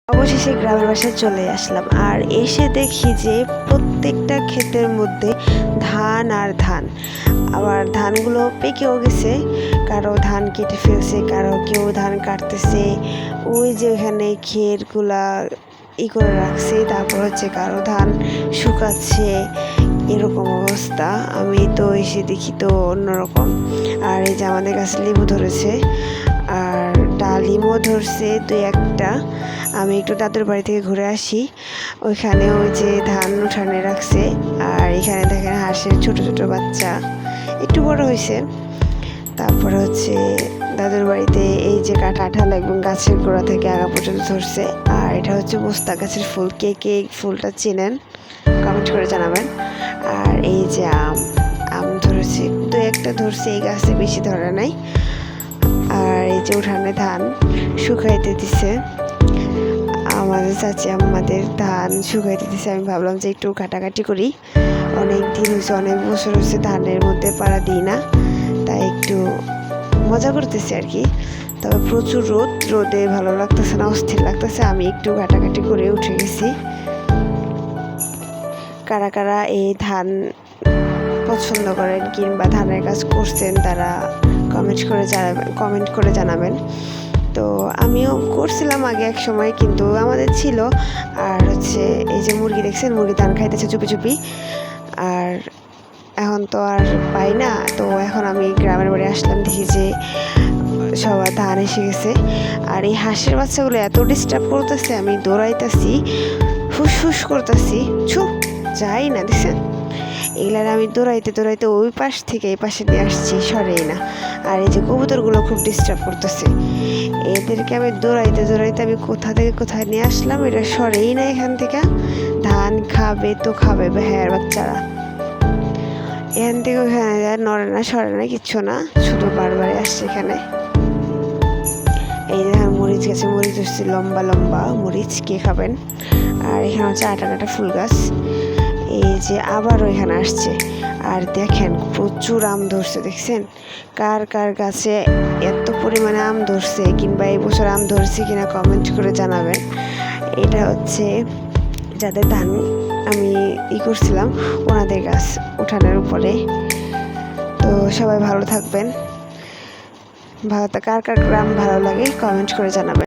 অবশেষে গ্রামের বাসায় চলে আসলাম, আর এসে দেখি যে প্রত্যেকটা ক্ষেতের মধ্যে ধান আর ধান। আবার ধানগুলো পেকেও গেছে, কারো ধান কেটে ফেলছে, কারো কেউ ধান কাটতেছে। ওই যে ওখানে ক্ষেতগুলা করে রাখছে, তারপর হচ্ছে কারো ধান শুকাচ্ছে, এরকম অবস্থা। আমি তো এসে দেখি তো অন্যরকম। আর এই যে আমাদের কাছে লেবু ধরেছে, আর ডালিমও ধরছে দুই একটা। আমি একটু দাদুর বাড়ি থেকে ঘুরে আসি, ওইখানে ওই যে ধান উঠানে রাখছে। আর এখানে দেখেন হাঁসের ছোট ছোট বাচ্চা, একটু বড় হয়েছে। তারপরে হচ্ছে দাদুর বাড়িতে এই যে কাঁঠাল একদম গাছের গোড়া থেকে আগা পর্যন্ত ধরছে। আর এটা হচ্ছে বস্তা গাছের ফুল, কে কে ফুলটা চেনেন কমেন্ট করে জানাবেন। আর এই যে আম ধরেছে, দু একটা ধরছে, এই গাছে বেশি ধরে নাই। আর এই যে উঠানে ধান শুকাইতে দিছে, আমাদের চাচি আমাদের ধান শুকাইতে দিছে। আমি ভাবলাম যে একটু কাটাকাটি করি, অনেক দিন হয়েছে, অনেক বছর হচ্ছে ধানের মধ্যে পাড়া দিই না, তাই একটু মজা করতেছি আর কি। তবে প্রচুর রোদে ভালো লাগতেছে না, অস্থির লাগতেছে। আমি একটু কাটাকাটি করে উঠে গেছি। কারা কারা এই ধান পছন্দ করেন কিংবা ধানের কাজ করছেন তারা কমেন্ট করে জানাবেন। তো আমিও করছিলাম আগে এক সময়, কিন্তু আমাদের ছিল। আর হচ্ছে এই যে মুরগি দেখছেন, মুরগি ধান খাইতেছে চুপি চুপি। আর এখন তো আর পাই না, তো এখন আমি গ্রামের বাড়ি আসলাম, দেখি যে সবার ধান এসে গেছে। আর এই হাঁসের বাচ্চাগুলো এত ডিস্টার্ব করতেছে, আমি দৌড়াইতেছি, ফুসফুস করতেছি, ছুপ যাই না, দেখছেন। এগুলার আমি দৌড়াইতে দৌড়াইতে ওই পাশ থেকে এই পাশে নিয়ে আসছি, সরেই না। আর এই যে কবুতরগুলো খুব ডিস্টার্ব করতেছে, এদেরকে আমি দৌড়াইতে দৌড়াইতে আমি কোথা থেকে কোথায় নিয়ে আসলাম, এটা সরেই না এখান থেকে। ধান খাবে তো খাবে ভ্যার বাচ্চারা, এখান থেকে ওখানে যায়, নড়ে না সরে না, কিচ্ছু না, শুধু বারবারে আসছে এখানে। এই দেখেন মরিচ গাছে মরিচ হচ্ছে, লম্বা লম্বা মরিচ, কে খাবেন। আর এখানে হচ্ছে আটানাটা ফুল গাছ, এই যে আবারও এখানে আসছে। আর দেখেন প্রচুর আম ধরছে, দেখছেন। কার কার গাছে এত পরিমাণে আম ধরছে, কিংবা এই বছর আম ধরছে কিনা কমেন্ট করে জানাবেন। এটা হচ্ছে যাদের ধান আমি করছিলাম, ওনাদের গাছ উঠানের উপরে। তো সবাই ভালো থাকবেন, কার কার গ্রাম ভালো লাগে কমেন্ট করে জানাবেন।